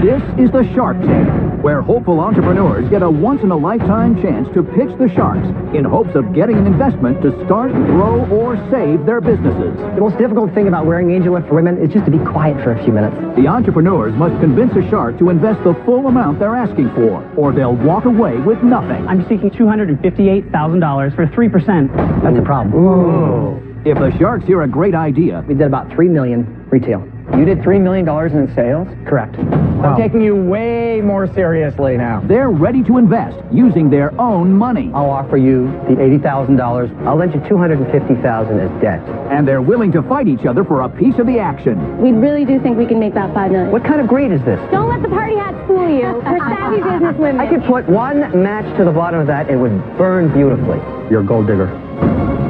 This is the Shark Tank, where hopeful entrepreneurs get a once-in-a-lifetime chance to pitch the sharks in hopes of getting an investment to start, grow, or save their businesses. The most difficult thing about wearing angel lift for women is just to be quiet for a few minutes. The entrepreneurs must convince a shark to invest the full amount they're asking for, or they'll walk away with nothing. I'm seeking $258,000 for 3%. That's a problem. Whoa. If the sharks hear a great idea, We did about $3 million retail. You did $3 million in sales? Correct. I'm taking you way more seriously now. they're ready to invest using their own money. I'll offer you the $80,000. I'll lend you $250,000 as debt. And they're willing to fight each other for a piece of the action. We really do think we can make that $5 million. What kind of grade is this? Don't let the party hats fool you. We're savvy businesswomen. I could put one match to the bottom of that, it would burn beautifully. You're a gold digger.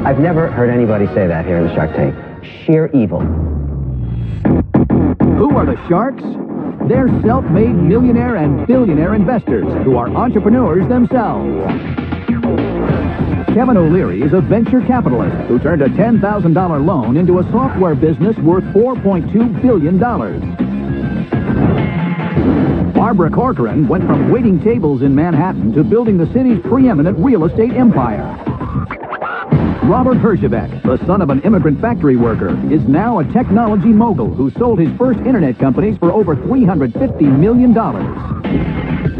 I've never heard anybody say that here in the Shark Tank. Sheer evil. Who are the sharks? They're self-made millionaire and billionaire investors who are entrepreneurs themselves. Kevin O'Leary is a venture capitalist who turned a $10,000 loan into a software business worth $4.2 billion. Barbara Corcoran went from waiting tables in Manhattan to building the city's preeminent real estate empire. Robert Herjavec, the son of an immigrant factory worker, is now a technology mogul who sold his first internet companies for over $350 million.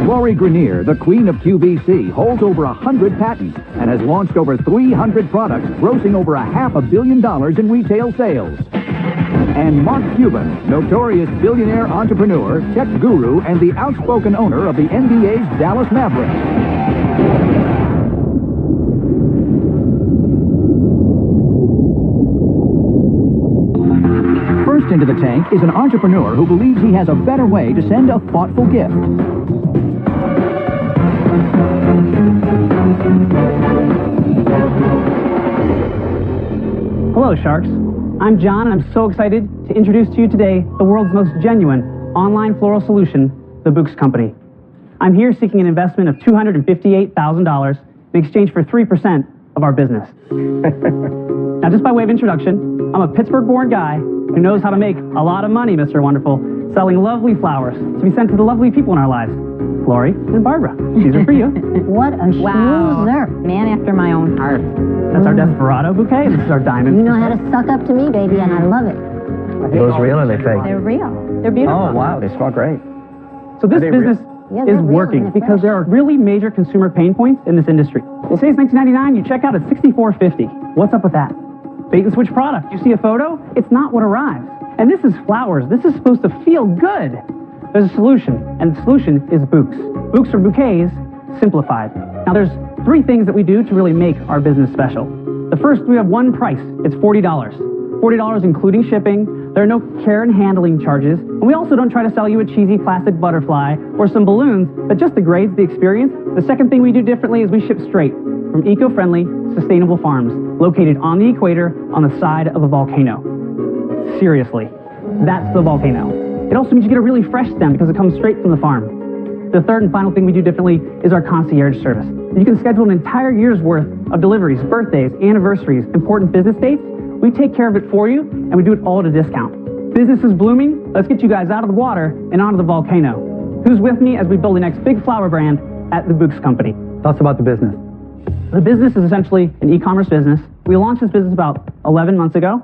Lori Grenier, the queen of QVC, holds over 100 patents and has launched over 300 products, grossing over $500 million in retail sales. And Mark Cuban, notorious billionaire entrepreneur, tech guru, and the outspoken owner of the NBA's Dallas Mavericks. First into the tank is an entrepreneur who believes he has a better way to send a thoughtful gift. Hello, Sharks. I'm John, and I'm so excited to introduce to you today the world's most genuine online floral solution, the Books Company. I'm here seeking an investment of $258,000 in exchange for 3% of our business. Now, just by way of introduction, I'm a Pittsburgh-born guy who knows how to make a lot of money, Mr. Wonderful, selling lovely flowers to be sent to the lovely people in our lives. Lori and Barbara, these are for you. What a schmoozer. Man after my own heart. That's our Desperado bouquet, and this is our diamond. You know how to suck up to me, baby, and I love it. Are those real or are they fake? They're real. They're beautiful. Oh, wow, they smell great. So this business Yeah, they're is real working and they're because fresh. there are really major consumer pain points in this industry. They say it's $19.99, you check out at $64.50. What's up with that? Bait and switch product. You see a photo, it's not what arrives. And this is flowers. This is supposed to feel good. There's a solution, and the solution is Books. Books are bouquets simplified. Now there's three things that we do to really make our business special. The first, we have one price. It's $40. $40 including shipping. There are no care and handling charges. And we also don't try to sell you a cheesy plastic butterfly or some balloons that just degrades the experience. The second thing we do differently is we ship straight from eco-friendly, sustainable farms located on the equator on the side of a volcano. Seriously, that's the volcano. It also means you get a really fresh stem because it comes straight from the farm. The third and final thing we do differently is our concierge service. You can schedule an entire year's worth of deliveries, birthdays, anniversaries, important business dates. We take care of it for you, and we do it all at a discount. Business is blooming. Let's get you guys out of the water and onto the volcano. Who's with me as we build the next big flower brand at the Books Company? Tell us about the business. The business is essentially an e-commerce business. We launched this business about 11 months ago.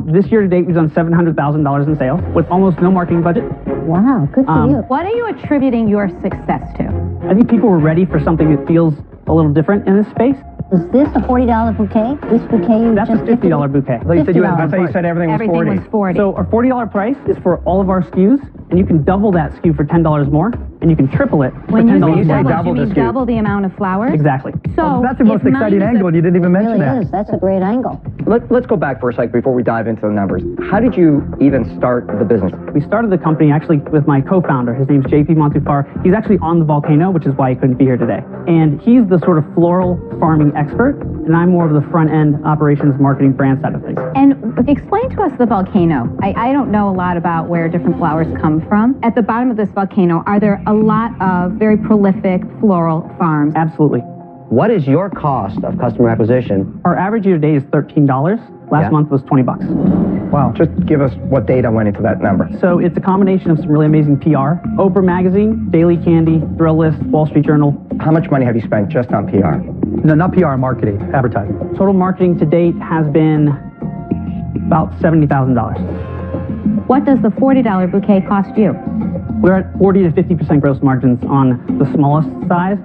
This year to date, we've done $700,000 in sales with almost no marketing budget. Wow, good for you. What are you attributing your success to? I think people were ready for something that feels a little different in this space. Is this a $40 bouquet? This bouquet you That's a just gifted me? $50 bouquet. I thought you said you had, $50. I thought you said everything was 40. Everything was 40. So our $40 price is for all of our SKUs, and you can double that SKU for $10 more, and you can triple it for When you $10 say more. double, you mean double the amount of flowers? Exactly. So That's the most if mine exciting is a- angle, and you didn't even It mention really that. is. That's a great angle. Let's go back for a sec before we dive into the numbers. How did you even start the business? We started the company actually with my co-founder. His name's JP Montufar. He's actually on the volcano, which is why he couldn't be here today. And he's the sort of floral farming expert, and I'm more of the front-end operations, marketing, brand side of things. And explain to us the volcano. I don't know a lot about where different flowers come from. At the bottom of this volcano, are there a lot of very prolific floral farms? Absolutely. What is your cost of customer acquisition? Our average year to date is $13. Last month was $20. Wow. Just give us what data went into that number. So it's a combination of some really amazing PR. Oprah Magazine, Daily Candy, Thrill List, Wall Street Journal. How much money have you spent just on PR? No, not PR, marketing, advertising. Total marketing to date has been about $70,000. What does the $40 bouquet cost you? We're at 40 to 50% gross margins on the smallest size.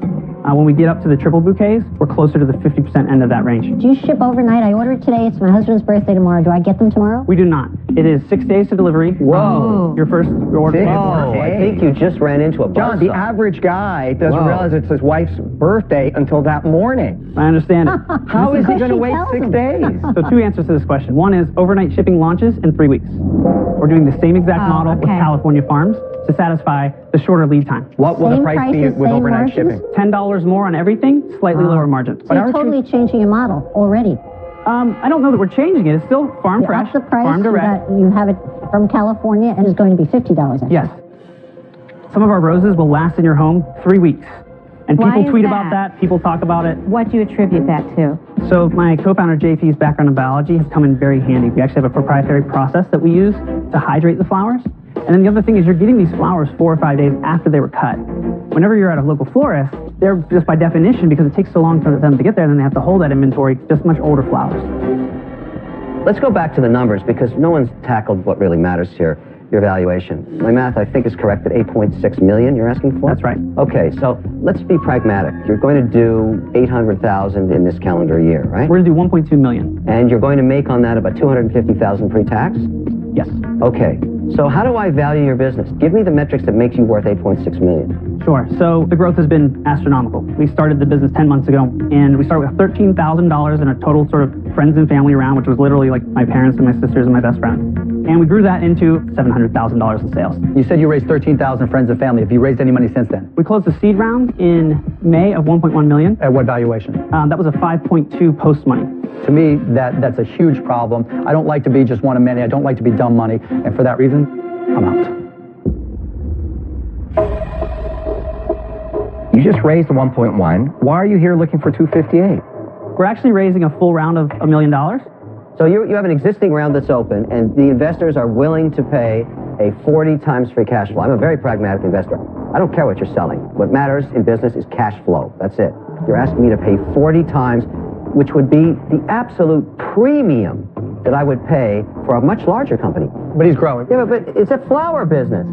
When we get up to the triple bouquets, we're closer to the 50% end of that range. Do you ship overnight? I ordered today. It's my husband's birthday tomorrow. Do I get them tomorrow? We do not. It is 6 days to delivery. Whoa. Your first order. Oh, I think you just ran into a buzzsaw. John, the average guy doesn't realize it's his wife's birthday until that morning. I understand it. How is he Because going to she wait tells 6 him. days? So 2 answers to this question. One is overnight shipping launches in 3 weeks. We're doing the same exact model with okay. California farms to satisfy the shorter lead time. What will the Same price be prices, with same overnight margins? shipping? $10 more on everything, slightly lower margins. So you're totally changing your model already. I don't know that we're changing it. It's still farm You fresh, up the price, farm direct. you have it from California, and it's going to be $50. Actually. Yes. Some of our roses will last in your home 3 weeks. And Why people is tweet that? about that. People talk about it. What do you attribute that to? So my co-founder JP's background in biology has come in very handy. We actually have a proprietary process that we use to hydrate the flowers. And then the other thing is you're getting these flowers 4 or 5 days after they were cut. Whenever you're at a local florist, they're just by definition, because it takes so long for them to get there, then they have to hold that inventory, just much older flowers. Let's go back to the numbers because no one's tackled what really matters here, your valuation. My math, I think, is correct at $8.6 million you're asking for? That's right. Okay, so let's be pragmatic. You're going to do $800,000 in this calendar year, right? We're going to do $1.2 million. And you're going to make on that about $250,000 pre-tax? Yes. Okay, so how do I value your business? Give me the metrics that makes you worth $8.6 million. Sure. So the growth has been astronomical. We started the business 10 months ago, and we started with $13,000 in a total sort of friends and family round, which was literally like my parents and my sisters and my best friend. And we grew that into $700,000 in sales. You said you raised 13,000 friends and family. Have you raised any money since then? We closed the seed round in May of $1.1 million. At what valuation? That was a 5.2 post money. To me, that's a huge problem. I don't like to be just one of many. I don't like to be dumb money. And for that reason, I'm out. You just raised 1.1. Why are you here looking for 258? We're actually raising a full round of $1 million. So you have an existing round that's open, and the investors are willing to pay a 40 times free cash flow. I'm a very pragmatic investor. I don't care what you're selling. What matters in business is cash flow. That's it. You're asking me to pay 40 times, which would be the absolute premium that I would pay for a much larger company. But he's growing. Yeah, but it's a flower business.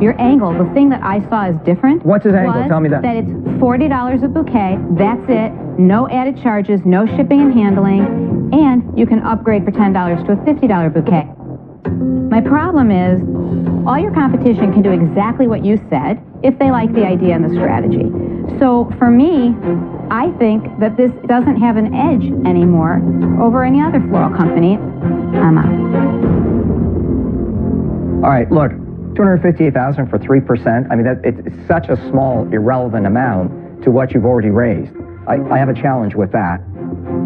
Your angle, the thing that I saw is different. What's his angle? was Tell me that. That it's $40 a bouquet. That's it. No added charges, no shipping and handling, and you can upgrade for $10 to a $50 bouquet. My problem is, all your competition can do exactly what you said if they like the idea and the strategy. So for me, I think that this doesn't have an edge anymore over any other floral company. I'm out. All right, look, $258,000 for 3%. I mean, it's such a small, irrelevant amount to what you've already raised. I have a challenge with that.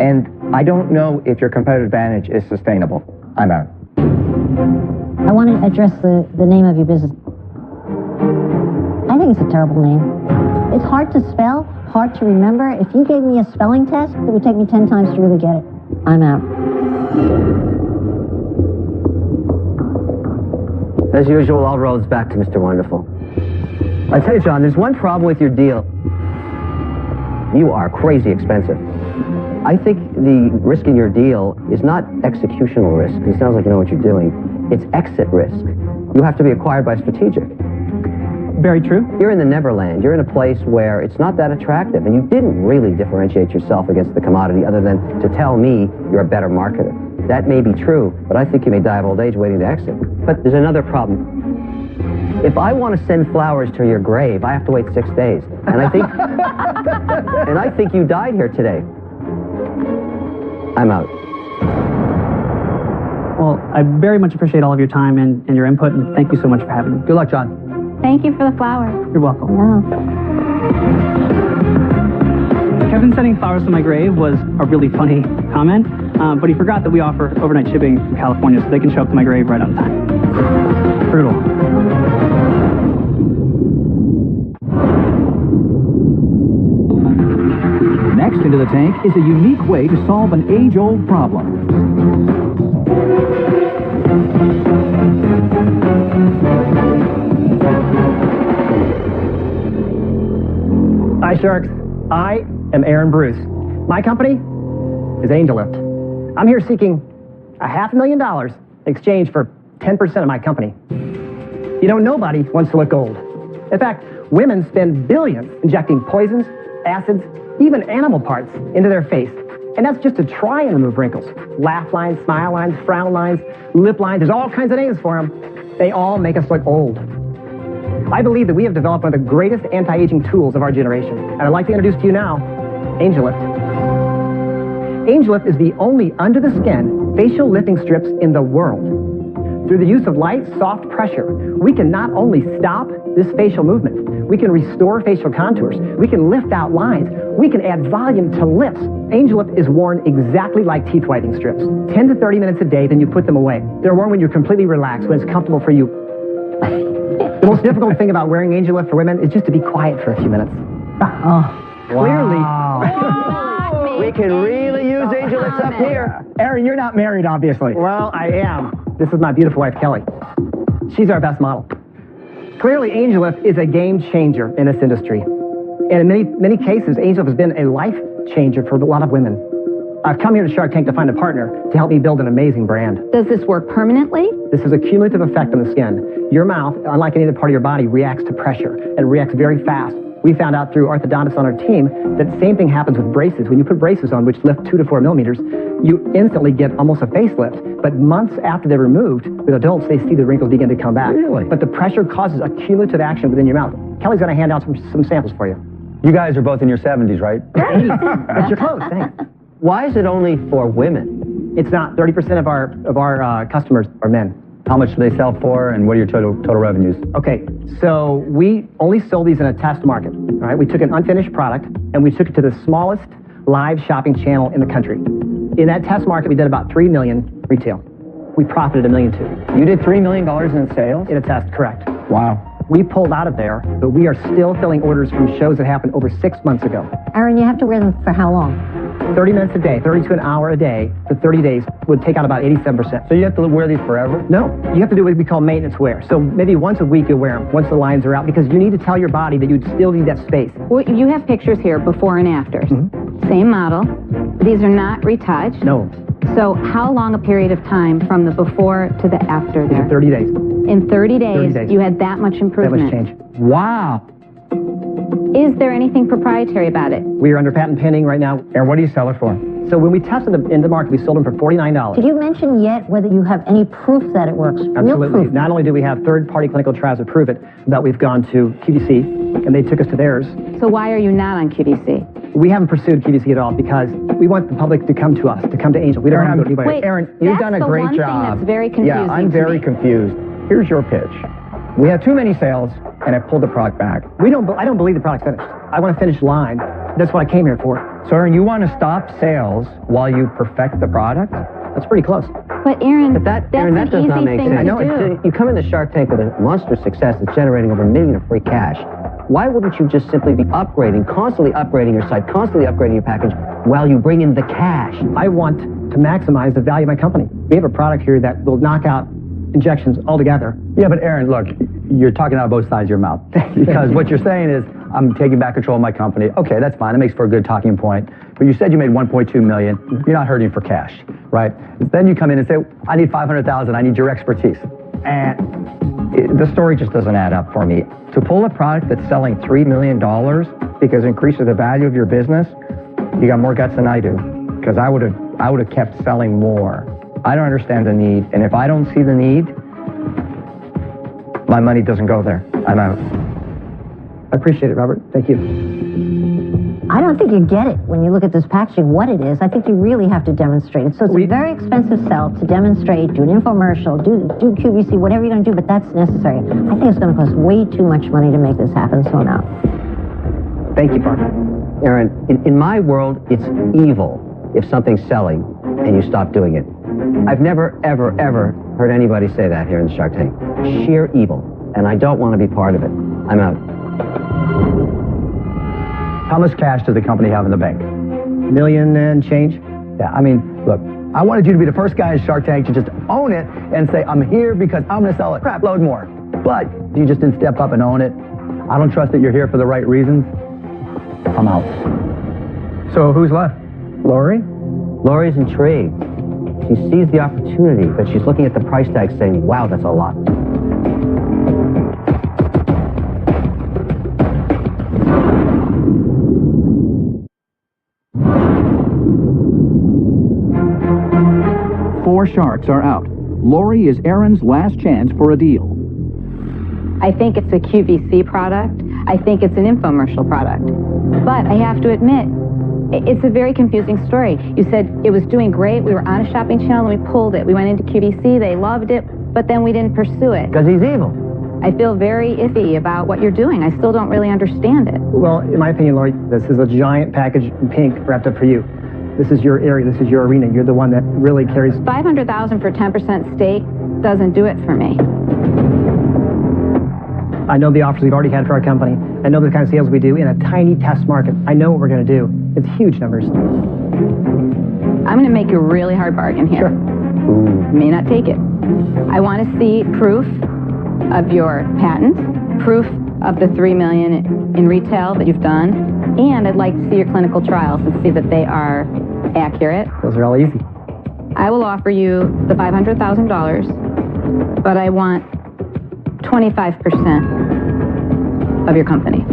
And I don't know if your competitive advantage is sustainable. I'm out. I want to address the name of your business. I think it's a terrible name. It's hard to spell, hard to remember. If you gave me a spelling test, it would take me 10 times to really get it. I'm out. As usual, all roads back to Mr. Wonderful. I tell you, John, there's one problem with your deal. You are crazy expensive. I think the risk in your deal is not executional risk. It sounds like you know what you're doing. It's exit risk. You have to be acquired by strategic. Very true. You're in the Neverland. You're in a place where it's not that attractive, and you didn't really differentiate yourself against the commodity other than to tell me you're a better marketer. That may be true, but I think you may die of old age waiting to exit. But there's another problem. If I want to send flowers to your grave, I have to wait 6 days. And I think, and I think you died here today. I'm out. Well, I very much appreciate all of your time and your input, and thank you so much for having me. Good luck, John. Thank you for the flower. You're welcome. No. Kevin sending flowers to my grave was a really funny comment, but he forgot that we offer overnight shipping from California, so they can show up to my grave right on time. Brutal. Next into the tank is a unique way to solve an age-old problem. Hi, Sharks. I am Aaron Bruce. My company is Angel Lift. I'm here seeking $500,000 in exchange for 10% of my company. You know, nobody wants to look old. In fact, women spend billions injecting poisons, acids, even animal parts into their face. And that's just to try and remove wrinkles. Laugh lines, smile lines, frown lines, lip lines, there's all kinds of names for them. They all make us look old. I believe that we have developed one of the greatest anti-aging tools of our generation. And I'd like to introduce to you now, Angel Lift. Angel Lift is the only under-the-skin facial lifting strips in the world. Through the use of light, soft pressure, we can not only stop this facial movement, we can restore facial contours, we can lift out lines, we can add volume to lips. Angel Lift is worn exactly like teeth whitening strips. 10 to 30 minutes a day, then you put them away. They're worn when you're completely relaxed, when it's comfortable for you. The most difficult thing about wearing Angel Lift for women is just to be quiet for a few minutes. Clearly. We can really use Angel Lifts up here. Aaron, you're not married, obviously. Well, I am. This is my beautiful wife, Kelly. She's our best model. Clearly, Angel Lift is a game changer in this industry. And in many cases, Angel Lift has been a life changer for a lot of women. I've come here to Shark Tank to find a partner to help me build an amazing brand. Does this work permanently? This is a cumulative effect on the skin. Your mouth, unlike any other part of your body, reacts to pressure and reacts very fast. We found out through orthodontists on our team that the same thing happens with braces. When you put braces on, which lift 2 to 4 millimeters, you instantly get almost a facelift. But months after they're removed, with adults, they see the wrinkles begin to come back. Really? But the pressure causes a cumulative action within your mouth. Kelly's going to hand out some samples for you. You guys are both in your 70s, right? That's your clothes, thanks. Why is it only for women? It's not. 30% of our customers are men. How much do they sell for, and what are your total revenues? Okay, so we only sold these in a test market. All right, we took an unfinished product and we took it to the smallest live shopping channel in the country. In that test market, we did about 3 million retail. We profited $1.2 million. You did $3 million in sales? In a test, correct. Wow. We pulled out of there, but we are still filling orders from shows that happened over 6 months ago. Aaron, you have to wear them for how long? 30 minutes a day, 30 to an hour a day for 30 days would take out about 87%. So you have to wear these forever? No, you have to do what we call maintenance wear. So maybe once a week you'll wear them, once the lines are out, because you need to tell your body that you still need that space. Well, you have pictures here, before and afters. Same model. These are not retouched. No. So how long a period of time from the before to the after there? 30 days. In 30 days, 30 days. you had that much improvement. That much change. Wow. Is there anything proprietary about it? We are under patent pending right now. And what do you sell it for? So when we tested them in the market, we sold them for $49. Did you mention yet whether you have any proof that it works? Real Absolutely. proof. Not only do we have third-party clinical trials to prove it, but we've gone to QVC, and they took us to theirs. So why are you not on QVC? We haven't pursued QVC at all because we want the public to come to us, to come to Angel. We don't want to go to anybody. Wait, Aaron, you've that's done a the great one job. thing that's very confusing Yeah, I'm to very me. confused. Here's your pitch. We have too many sales, and I pulled the product back. I don't believe the product's finished. I want a finished line. That's what I came here for. So, Aaron, you want to stop sales while you perfect the product? That's pretty close. But Aaron, But that, that's Aaron, that an does easy not make thing sense. to do. You come into Shark Tank with a monster success that's generating over $1 million of free cash. Why wouldn't you just simply be upgrading, constantly upgrading your site, constantly upgrading your package while you bring in the cash? I want to maximize the value of my company. We have a product here that will knock out injections altogether. Yeah, but Aaron, look, you're talking out of both sides of your mouth. Because what you're saying is, I'm taking back control of my company. Okay, that's fine. That makes for a good talking point. But you said you made $1.2 million. You're not hurting for cash, right? Then you come in and say, I need $500,000. I need your expertise. And the story just doesn't add up for me. To pull a product that's selling $3 million because it increases the value of your business, you got more guts than I do. Because I would have kept selling more. I don't understand the need, and if I don't see the need, my money doesn't go there. I'm out. I appreciate it, Robert. Thank you. I don't think you get it when you look at this packaging, what it is. I think you really have to demonstrate it. So it's a very expensive sell to demonstrate, do an infomercial, do QVC, whatever you're going to do, but that's necessary. I think it's going to cost way too much money to make this happen, so no. Thank you, Barbara. Aaron, in my world, it's evil if something's selling and you stop doing it. I've never, ever, ever heard anybody say that here in the Shark Tank. Sheer evil, and I don't want to be part of it. I'm out. How much cash does the company have in the bank? million and change. Yeah, I mean, look, I wanted you to be the first guy in Shark Tank to just own it and say, I'm here because I'm going to sell it. Crap load more. But you just didn't step up and own it. I don't trust that you're here for the right reasons. I'm out. So who's left? Lori? Lori's intrigued. She sees the opportunity, but she's looking at the price tag saying, wow, that's a lot. Four sharks are out. Lori is Aaron's last chance for a deal. I think it's a QVC product. I think it's an infomercial product. But I have to admit, it's a very confusing story. You said it was doing great. We were on a shopping channel and we pulled it. We went into QVC. They loved it, but then we didn't pursue it. Because he's evil. I feel very iffy about what you're doing. I still don't really understand it. Well, in my opinion, Lori, this is a giant package in pink wrapped up for you. This is your area. This is your arena. You're the one that really carries. $500,000 for 10% stake doesn't do it for me. I know the offers we've already had for our company. I know the kind of sales we do in a tiny test market. I know what we're going to do. It's huge numbers. I'm going to make a really hard bargain here. Sure. May not take it. I want to see proof of your patent, proof of the $3 million in retail that you've done, and I'd like to see your clinical trials and see that they are accurate. Those are all easy. I will offer you the $500,000, but I want 25% of your company.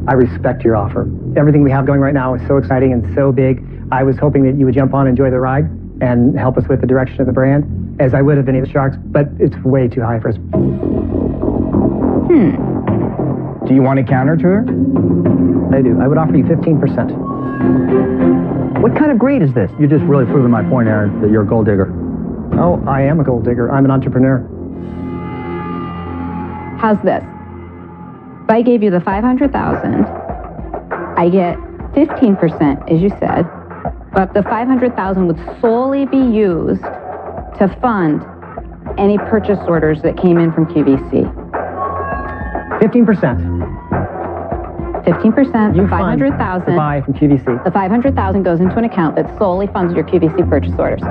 I respect your offer. Everything we have going right now is so exciting and so big. I was hoping that you would jump on and enjoy the ride and help us with the direction of the brand, as I would have any of the sharks, but it's way too high for us. Do you want to counter to her? I do. I would offer you 15%. What kind of greed is this? You're just really proving my point, Aaron, that you're a gold digger. Oh, I am a gold digger. I'm an entrepreneur. How's this? If I gave you the $500,000, I get 15%, as you said, but the $500,000 would solely be used to fund any purchase orders that came in from QVC. 15%. 15%, You the fund $500,000. to buy from QVC. The $500,000 goes into an account that solely funds your QVC purchase orders.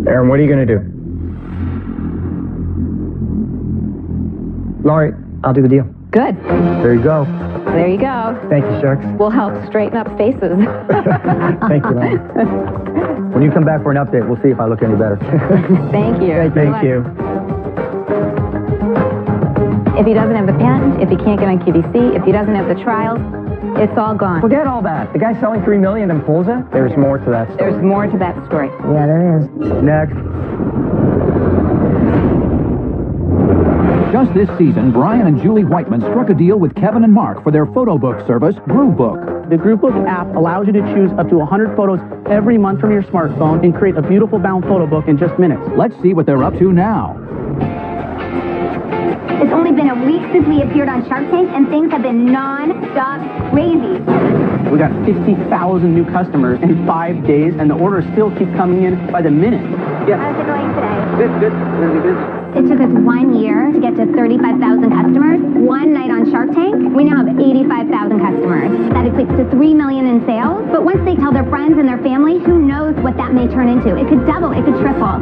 Aaron, what are you going to do? Lori, I'll do the deal. Good. There you go. There you go. Thank you, Sharks. We'll help straighten up faces. Thank you, Lori. When you come back for an update, we'll see if I look any better. Thank you. Thank you. If he doesn't have the patent, if he can't get on QVC, if he doesn't have the trials, it's all gone. Forget all that. The guy selling $3 million and pulls it? There's more to that story. There's more to that story. Yeah, there is. Next. Just this season, Brian and Julie Whiteman struck a deal with Kevin and Mark for their photo book service, Groovebook. The Groupbook app allows you to choose up to 100 photos every month from your smartphone and create a beautiful bound photo book in just minutes. Let's see what they're up to now. It's only been a week since we appeared on Shark Tank, and things have been non-stop crazy. We got 50,000 new customers in 5 days, and the orders still keep coming in by the minute. How's it going today? Good. Really good. It took us 1 year to get to 35,000 customers. One night on Shark Tank, we now have 85,000 customers. That equates to $3 million in sales. But once they tell their friends and their family, who knows what that may turn into? It could double, it could triple.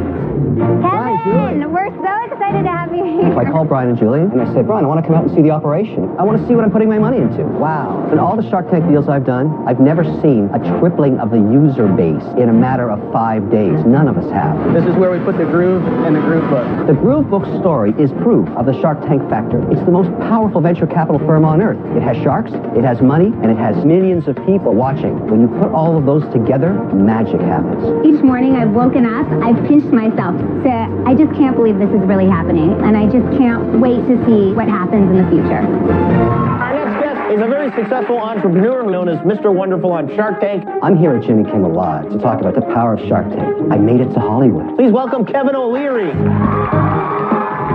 Kevin, we're so excited to have you here. So I called Brian and Julie, and I said, Brian, I want to come out and see the operation. I want to see what I'm putting my money into. Wow. In all the Shark Tank deals I've done, I've never seen a tripling of the user base in a matter of 5 days. None of us have. This is where we put the Groove and the Groupbook. The Groovebook story is proof of the Shark Tank factor. It's the most powerful venture capital firm on earth. It has sharks, it has money, and it has millions of people watching. When you put all of those together, magic happens. Each morning I've woken up, I've pinched myself to, I just can't believe this is really happening, and I just can't wait to see what happens in the future. Our next guest is a very successful entrepreneur known as Mr. Wonderful on Shark Tank. I'm here at Jimmy Kimmel Live to talk about the power of Shark Tank. I made it to Hollywood. Please welcome Kevin O'Leary.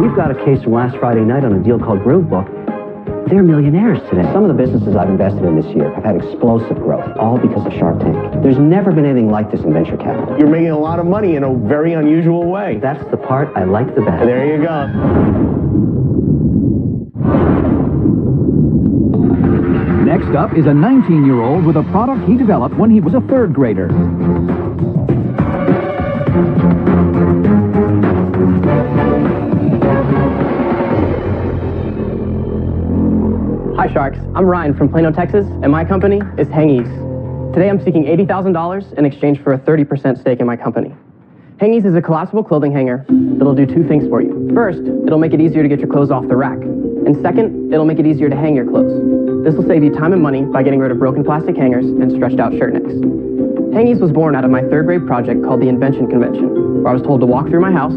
We've got a case from last Friday night on a deal called Groovebook. They're millionaires today. Some of the businesses I've invested in this year have had explosive growth, all because of Shark Tank. There's never been anything like this in venture capital. You're making a lot of money in a very unusual way. That's the part I like the best. There you go. Next up is a 19-year-old with a product he developed when he was a third grader. Hi Sharks, I'm Ryan from Plano, Texas, and my company is Hangies. Today I'm seeking $80,000 in exchange for a 30% stake in my company. Hangies is a collapsible clothing hanger that'll do two things for you. First, it'll make it easier to get your clothes off the rack. And second, it'll make it easier to hang your clothes. This will save you time and money by getting rid of broken plastic hangers and stretched out shirt necks. Hangies was born out of my third grade project called the Invention Convention, where I was told to walk through my house,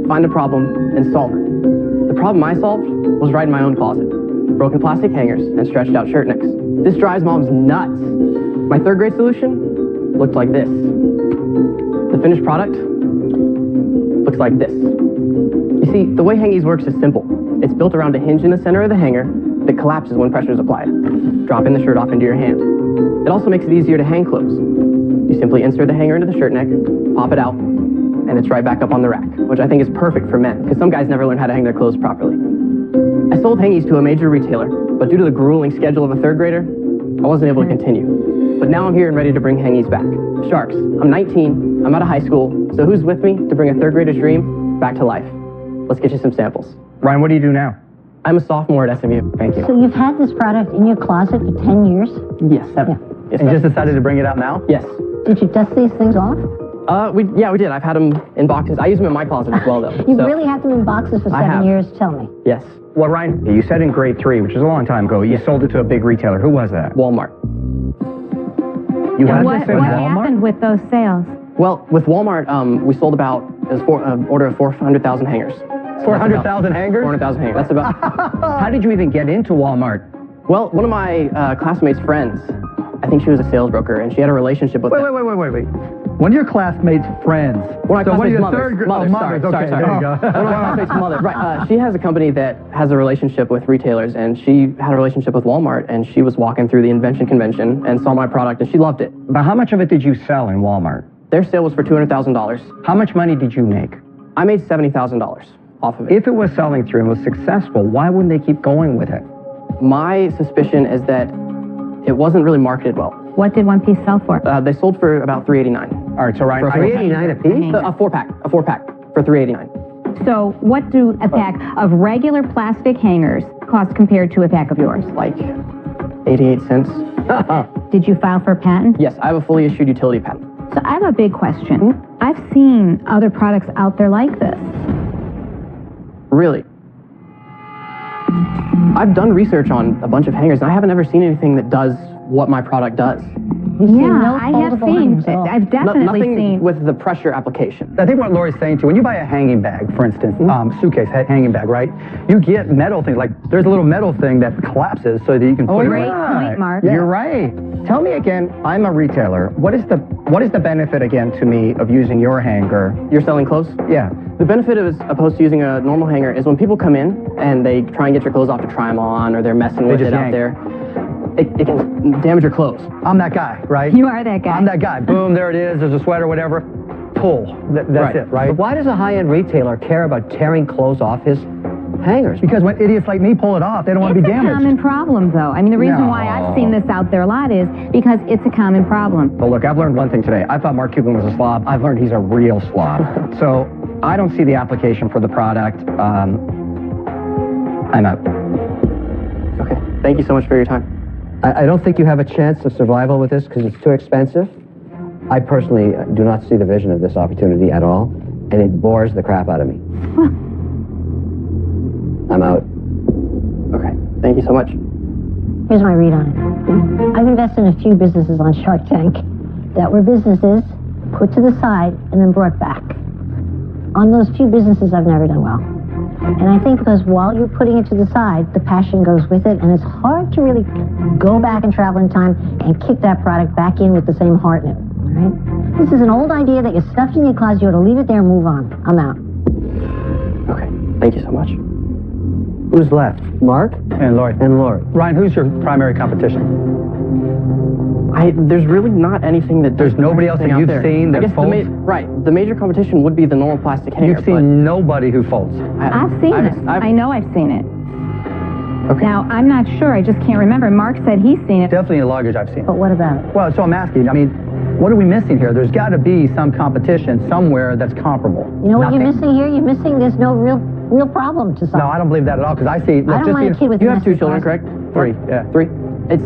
find a problem, and solve it. The problem I solved was right in my own closet. Broken plastic hangers and stretched out shirt necks. This drives moms nuts. My third grade solution looked like this. The finished product looks like this. You see, the way Hangies works is simple. It's built around a hinge in the center of the hanger that collapses when pressure is applied, dropping the shirt off into your hand. It also makes it easier to hang clothes. You simply insert the hanger into the shirt neck, pop it out, and it's right back up on the rack, which I think is perfect for men, because some guys never learn how to hang their clothes properly. I sold Hangies to a major retailer, but due to the grueling schedule of a third grader, I wasn't able to continue. But now I'm here and ready to bring Hangies back. Sharks, I'm 19, I'm out of high school, so who's with me to bring a third grader's dream back to life? Let's get you some samples. Ryan, what do you do now? I'm a sophomore at SMU. Thank you. So you've had this product in your closet for 10 years? Yes, 7. Yeah. Yes, And you just decided to bring it out now? Yes. Did you dust these things off? We did. I've had them in boxes. I use them in my closet as well, though. You really had them in boxes for 7 years? Tell me. Yes. Well, Ryan, you said in grade 3, which is a long time ago, you sold it to a big retailer. Who was that? Walmart. You had What this in Walmart? happened with those sales? Well, with Walmart, we sold about, it was order of 400,000 hangers. 400,000 hangers? 400,000 hangers. That's about... How did you even get into Walmart? Well, one of my classmates' friends, I think she was a sales broker, and she had a relationship with Wait. One of your classmates' friends. One of my classmates' mothers. mothers. Okay, Sorry. there you go. One of my classmates' mother. Right. She has a company that has a relationship with retailers, and she had a relationship with Walmart, and she was walking through the Invention Convention and saw my product, and she loved it. But how much of it did you sell in Walmart? Their sale was for $200,000. How much money did you make? I made $70,000 off of it. If it was selling through and was successful, why wouldn't they keep going with it? My suspicion is that it wasn't really marketed well. What did one piece sell for? They sold for about $389. All right, so Ryan, $389 a piece? A four-pack for $389. So what do a pack of regular plastic hangers cost compared to a pack of yours? Like 88 cents. Did you file for a patent? Yes, I have a fully issued utility patent. So I have a big question. I've seen other products out there like this. Really? I've done research on a bunch of hangers, and I haven't ever seen anything that does what my product does. Yeah, I have seen. I've definitely Nothing seen. with the pressure application. I think what Lori's saying too, when you buy a hanging bag, for instance, suitcase, hanging bag, right? You get metal things, like there's a little metal thing that collapses so that you can put it Great right. point, Mark. Yeah. You're right. Tell me again, I'm a retailer. What is the benefit again to me of using your hanger? You're selling clothes? Yeah. The benefit as opposed to using a normal hanger is when people come in and they try and get your clothes off to try them on, or they're messing with just it out yank. there. It can damage your clothes. I'm that guy, right? You are that guy. I'm that guy. Boom, there it is. There's a sweater, whatever. Pull. That's Right. it, right? But why does a high-end retailer care about tearing clothes off his hangers? Because when idiots like me pull it off, they don't want to be It's a damaged. common problem, though. I mean, the reason why I've seen this out there a lot is because it's a common problem. Well, look, I've learned one thing today. I thought Mark Cuban was a slob. I've learned he's a real slob. So I don't see the application for the product. I'm out. Okay. Thank you so much for your time. I don't think you have a chance of survival with this because it's too expensive. I personally do not see the vision of this opportunity at all, and it bores the crap out of me. I'm out. Okay. Thank you so much. Here's my read on it. I've invested in a few businesses on Shark Tank that were businesses put to the side and then brought back. On those few businesses, I've never done well. And I think because while you're putting it to the side, the passion goes with it, and it's hard to really go back and travel in time and kick that product back in with the same heart in it, all right? This is an old idea that you stuffed in your closet. You ought to leave it there and move on. I'm out. Okay. Thank you so much. Who's left? Mark? And Lori. And Lori. Ryan, who's your primary competition? There's really not anything that... There's nobody else that out you've there. seen that I guess folds? the major competition would be the normal plastic hanger. You've seen nobody who folds. I've seen it. I know I've seen it. Okay. Now, I'm not sure. I just can't remember. Mark said he's seen it. Definitely a luggage I've seen. But what about it? Well, so I'm asking, I mean, what are we missing here? There's got to be some competition somewhere that's comparable. You know what Nothing. you're missing here? You're missing there's no real problem to solve. No, I don't believe that at all, because I see... Look, I don't mind a kid with You have two messy children, closet. correct? 3, yeah. 3. It's...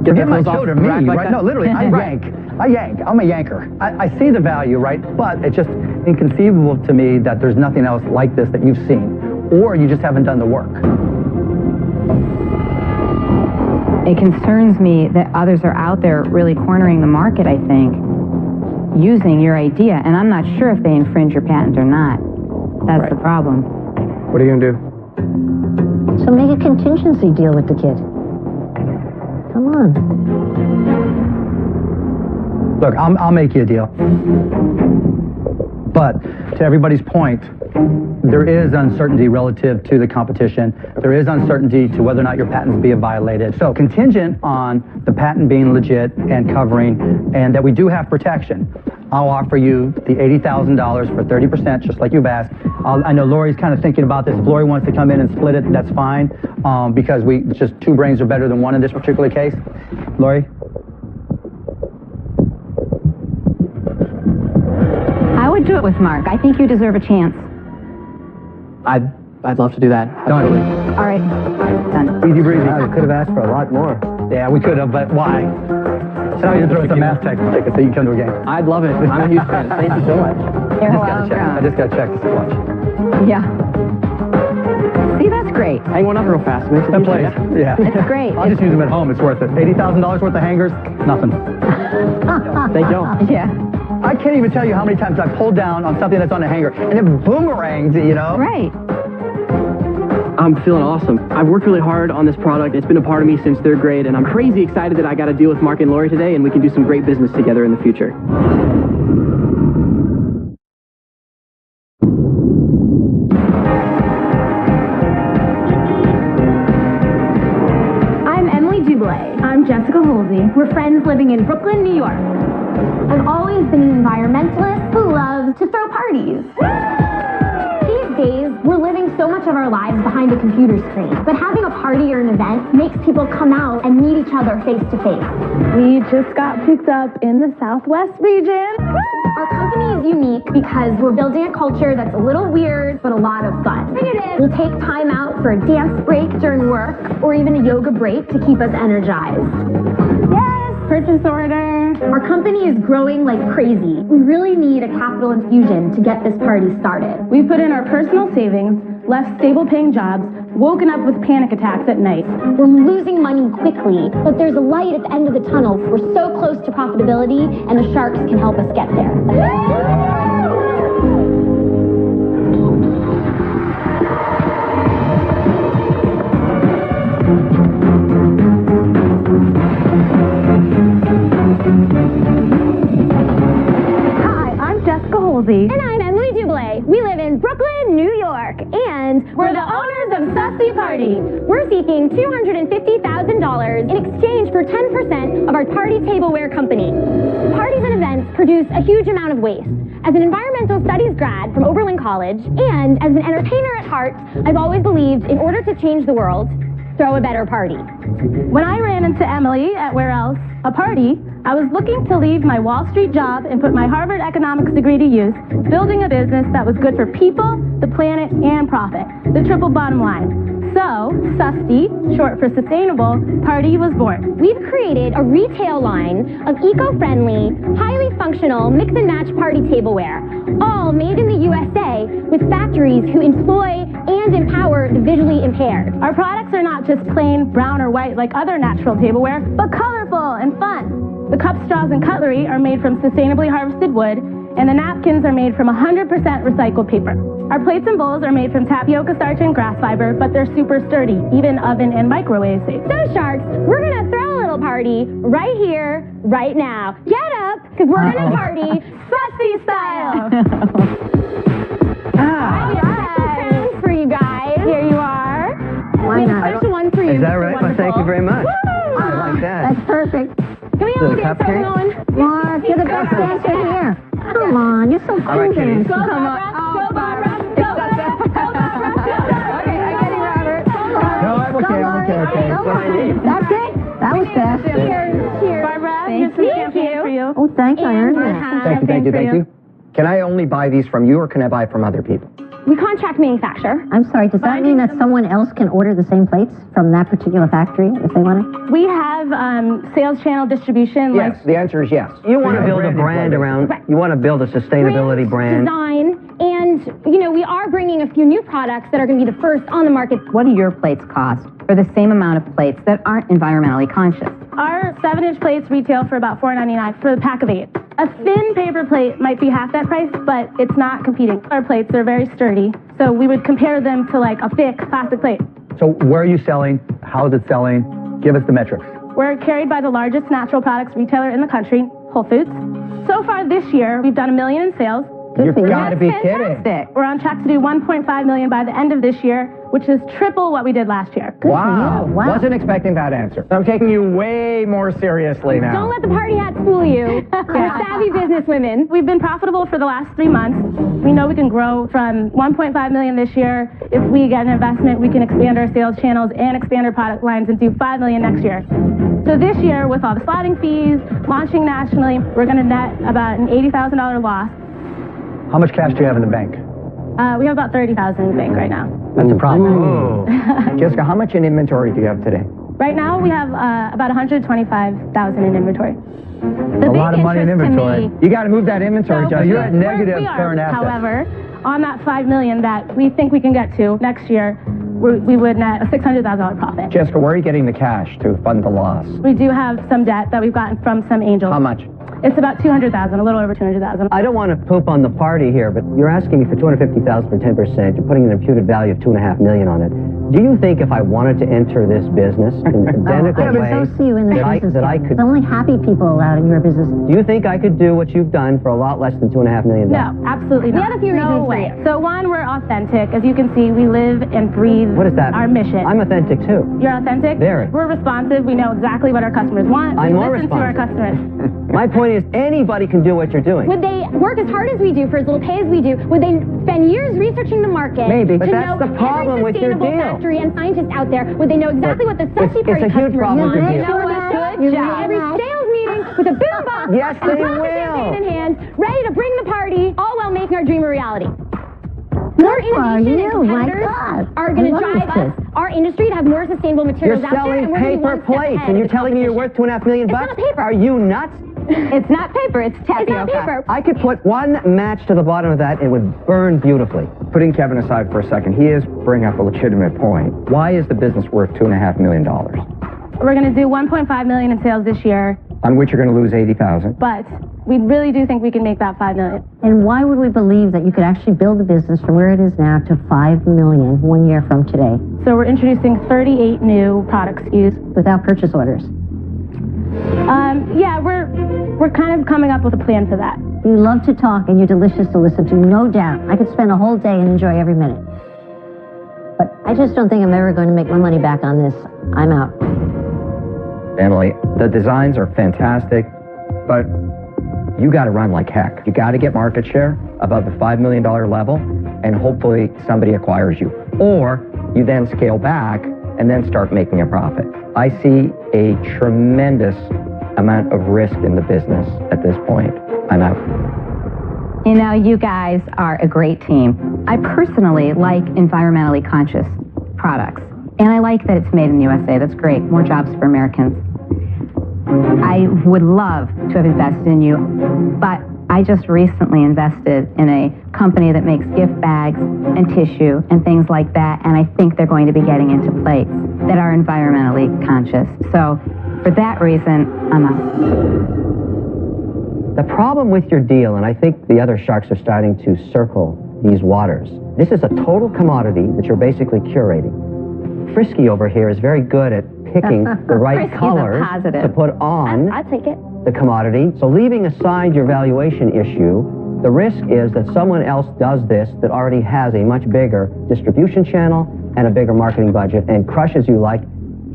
Forget my children, me, like right? that? No, literally, I yank. I yank. I'm a yanker. I see the value, right? But it's just inconceivable to me that there's nothing else like this that you've seen, or you just haven't done the work. It concerns me that others are out there really cornering the market, I think, using your idea, and I'm not sure if they infringe your patent or not. That's the problem. What are you going to do? So make a contingency deal with the kid. Come on. Look, I'll make you a deal. But to everybody's point, there is uncertainty relative to the competition. There is uncertainty to whether or not your patents be violated. So contingent on the patent being legit and covering, and that we do have protection, I'll offer you the $80,000 for 30%, just like you've asked. I know Lori's kind of thinking about this. If Lori wants to come in and split it, that's fine, because it's just 2 brains are better than 1 in this particular case. Lori? I would do it with Mark. I think you deserve a chance. I'd love to do that. Don't. All right, done. Easy breezy. We could have asked for a lot more. Yeah, we could have, but why? So now you throw some math tech tickets so you can come to a game. I'd love it. I'm a huge fan. Thank you so much. I just got to check to watch. Yeah. See, that's great. Hang one up real fast. That plays. Yeah. It's great. I'll just use them at home. It's worth it. $80,000 worth of hangers, nothing. Thank you all. Yeah. I can't even tell you how many times I've pulled down on something that's on a hanger and it boomeranged, you know? Right. I'm feeling awesome. I've worked really hard on this product. It's been a part of me since 3rd grade, and I'm crazy excited that I got to deal with Mark and Lori today, and we can do some great business together in the future. I'm Emily Dubois. I'm Jessica Holsey. We're friends living in Brooklyn, New York. I've always been an environmentalist who loves to throw parties. These days, we're living so much of our lives behind a computer screen, but having a party or an event makes people come out and meet each other face to face. We just got picked up in the Southwest region. Our company is unique because we're building a culture that's a little weird, but a lot of fun. We'll take time out for a dance break during work, or even a yoga break to keep us energized. Yes, purchase order. Our company is growing like crazy. We really need a capital infusion to get this party started. We put in our personal savings, left stable paying jobs, woken up with panic attacks at night. We're losing money quickly, but there's a light at the end of the tunnel. We're so close to profitability, and the Sharks can help us get there. And I'm Emily Dubois. We live in Brooklyn, New York, and we're the owners of Susty Party. We're seeking $250,000 in exchange for 10% of our party tableware company. Parties and events produce a huge amount of waste. As an environmental studies grad from Oberlin College, and as an entertainer at heart, I've always believed in order to change the world, throw a better party. When I ran into Emily at Where Else? A Party, I was looking to leave my Wall Street job and put my Harvard economics degree to use, building a business that was good for people, the planet, and profit. The triple bottom line. So, Susty, short for sustainable, Party was born. We've created a retail line of eco-friendly, highly functional mix-and-match party tableware, all made in the USA with factories who employ and empower the visually impaired. Our products are not just plain brown or white like other natural tableware, but colorful and fun. The cups, straws, and cutlery are made from sustainably harvested wood, and the napkins are made from 100% recycled paper. Our plates and bowls are made from tapioca starch and grass fiber, but they're super sturdy, even oven and microwave safe. So, Sharks, we're gonna throw a little party right here, right now. Get up, because we're gonna party Susty style. I have special crowns for you guys. Here you are. Why We have not? a special one for you. Is that Mr. right? Well, Wonderful. thank you very much. Woo! I like that. That's perfect. Can we The all dance cupcake? going? Mark, you're the best dancer here. Come on, you're so All right, Kitty. good. Go, Barbara. Go, Barbara. Go, Barbara. Go, Barbara. Okay, I get it, Robert. No, I Thank you. Can I only buy these from you, or can I buy from other people? We contract manufacture. I'm sorry, does that mean that someone else can order the same plates from that particular factory if they want it? We have sales channel distribution. Yes, the answer is yes. You want to build a brand around, you want to build a sustainability brand. Design, and, you know, we are bringing a few new products that are going to be the first on the market. What do your plates cost for the same amount of plates that aren't environmentally conscious? Our 7-inch plates retail for about $4.99 for the pack of 8. A thin paper plate might be half that price, but it's not competing. Our plates are very sturdy, so we would compare them to like a thick plastic plate. So where are you selling? How is it selling? Give us the metrics. We're carried by the largest natural products retailer in the country, Whole Foods. So far this year, we've done $1 million in sales. You've got to be kidding. We're on track to do $1.5 million by the end of this year, which is triple what we did last year. Wow. Wasn't expecting that answer. I'm taking you way more seriously now. Don't let the party hat fool you. We're savvy businesswomen. We've been profitable for the last 3 months. We know we can grow from $1.5 million this year. If we get an investment, we can expand our sales channels and expand our product lines and do $5 million next year. So this year, with all the slotting fees, launching nationally, we're going to net about an $80,000 loss. How much cash do you have in the bank? We have about $30,000 in the bank right now. That's a problem. Jessica, how much in inventory do you have today? Right now, we have about $125,000 in inventory. A lot of money in inventory. You got to move that inventory, Jessica. You're at negative current assets. However, on that $5 million that we think we can get to next year, we would net a $600,000 profit. Jessica, where are you getting the cash to fund the loss? We do have some debt that we've gotten from some angels. How much? It's about $200,000, a little over $200,000. I don't want to poop on the party here, but you're asking me for $250,000 for 10%. You're putting an imputed value of $2.5 million on it. Do you think if I wanted to enter this business in an identical way, I so see you in the business. that I could? There's only happy people allowed in your business. Do you think I could do what you've done for a lot less than $2.5 million? No, absolutely not. We have a few reasons for you. So one, we're authentic. As you can see, we live and breathe What is that? our mission. I'm authentic too. You're authentic? Very. We're responsive. We know exactly what our customers want. I'm more we listen to our responsive. customers. My point is, anybody can do what you're doing. Would they work as hard as we do for as little pay as we do? Would they spend years researching the market? Maybe, but to that's know the problem every with your sustainable deal. factory and scientist out there? Would they know exactly what the sexy party a huge customers problem with want? your You know what? Good job. Every sales meeting with a boombox Yes, and a they bottle of will. champagne in hand, ready to bring the party, all while making our dream a reality. More innovation and my competitors God. are going to I love drive us, our industry, to have more sustainable materials You're out there. selling And we're gonna be paper one step plates, ahead and of you're the telling me you're competition. worth $2.5 million? It's not paper. Are you nuts? It's not paper, it's tapioca. It's not paper. I could put one match to the bottom of that, it would burn beautifully. Putting Kevin aside for a second, he is bringing up a legitimate point. Why is the business worth $2.5 million? We're going to do $1.5 million in sales this year, On which you're going to lose $80,000. but we really do think we can make that $5 million. And why would we believe that you could actually build the business from where it is now to $5 million 1 year from today So we're introducing 38 new product SKUs. without purchase orders? Yeah, we're kind of coming up with a plan for that. You love to talk and you're delicious to listen to, no doubt. I could spend a whole day and enjoy every minute. But I just don't think I'm ever going to make my money back on this. I'm out. Emily, the designs are fantastic, but you got to run like heck. You got to get market share above the $5 million level, and hopefully somebody acquires you. Or you then scale back and then start making a profit. I see a tremendous amount of risk in the business at this point. I'm out. You know, you guys are a great team. I personally like environmentally conscious products. And I like that it's made in the USA. That's great. More jobs for Americans. I would love to have invested in you, but I just recently invested in a company that makes gift bags and tissue and things like that, and I think they're going to be getting into plates that are environmentally conscious. So for that reason, I'm out. The problem with your deal, and I think the other sharks are starting to circle these waters, this is a total commodity that you're basically curating. Frisky over here is very good at picking the right Frisky's a colors positive. to put on I'd take it. the commodity. So leaving aside your valuation issue, the risk is that someone else does this that already has a much bigger distribution channel and a bigger marketing budget and crushes you like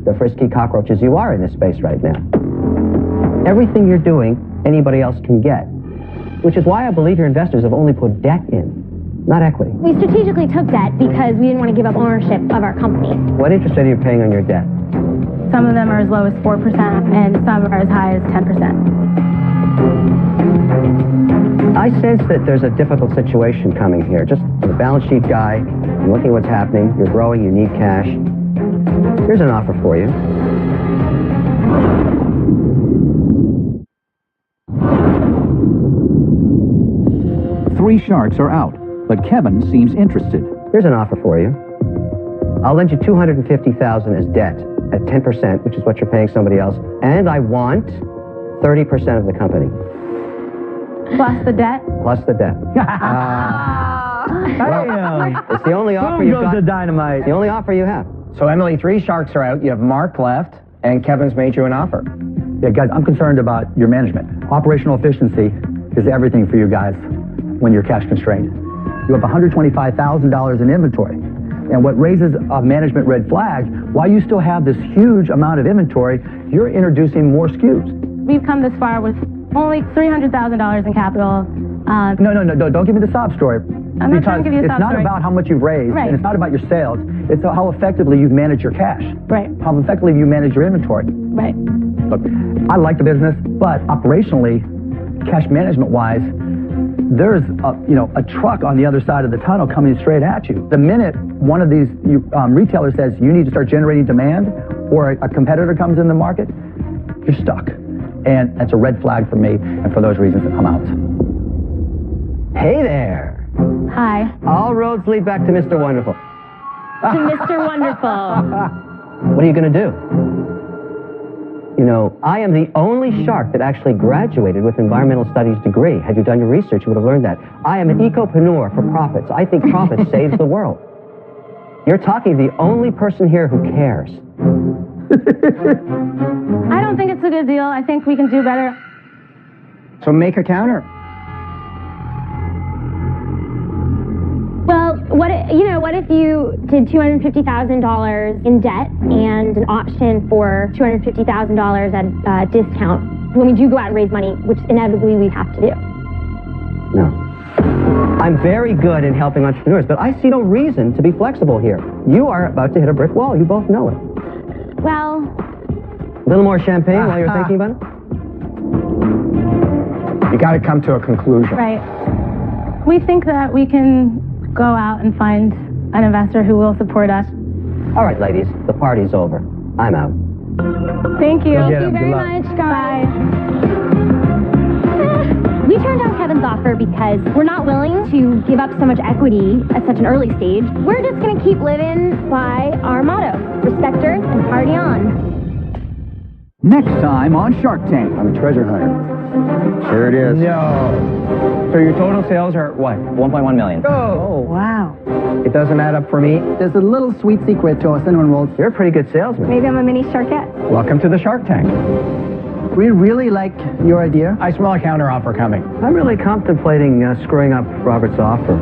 the frisky cockroaches you are in this space right now. Everything you're doing, anybody else can get, which is why I believe your investors have only put debt in, not equity. We strategically took debt because we didn't want to give up ownership of our company. What interest rate are you paying on your debt? Some of them are as low as 4%, and some are as high as 10%. I sense that there's a difficult situation coming here. Just the balance sheet guy, I'm looking at what's happening. You're growing, you need cash. Here's an offer for you. Three sharks are out, but Kevin seems interested. Here's an offer for you. I'll lend you $250,000 as debt at 10%, which is what you're paying somebody else, and I want 30% of the company. Plus the debt? Plus the debt. It's the only offer you've got. The dynamite. It's the only offer you have. So, Emily, 3 sharks are out. You have Mark left, and Kevin's made you an offer. Yeah, guys, I'm concerned about your management. Operational efficiency is everything for you guys when you're cash constrained. You have $125,000 in inventory. And what raises a management red flag, while you still have this huge amount of inventory, you're introducing more SKUs. We've come this far with only $300,000 in capital. No, don't give me the sob story. I'm not trying to give you a sob story. It's not story. about how much you've raised, Right. and it's not about your sales. It's how effectively you've managed your cash. Right. How effectively you manage your inventory. Right. Look, I like the business, but operationally, cash management-wise, there's a truck on the other side of the tunnel coming straight at you. The minute one of these retailers says you need to start generating demand, or a competitor comes in the market, you're stuck. And that's a red flag for me, and for those reasons, I'm out. Hey there. Hi. All roads lead back to Mr. Wonderful. To Mr. Wonderful. What are you going to do? You know, I am the only shark that actually graduated with environmental studies degree. Had you done your research, you would have learned that. I am an ecopreneur for profits. I think profit saves the world. You're talking to the only person here who cares. I don't think it's a good deal. I think we can do better. So make a counter. Well, what if you did $250,000 in debt and an option for $250,000 at a discount when we do go out and raise money, which inevitably we have to do? No. I'm very good in helping entrepreneurs, but I see no reason to be flexible here. You are about to hit a brick wall. You both know it. Well... A little more champagne while you're thinking about it? You got to come to a conclusion. Right. We think that we can go out and find an investor who will support us. All right, ladies, the party's over. I'm out. Thank you. Thank you very much, guys. We turned down Kevin's offer because we're not willing to give up so much equity at such an early stage. We're just going to keep living by our motto, respect Earth and party on. Next time on Shark Tank. I'm a treasure hunter. Here it is. No. So your total sales are what? 1.1 million. Oh. Wow. It doesn't add up for me. There's a little sweet secret to our cinnamon rolls. You're a pretty good salesman. Maybe I'm a mini sharkette. Welcome to the Shark Tank. We really like your idea. I smell a counter offer coming. I'm really contemplating screwing up Robert's offer.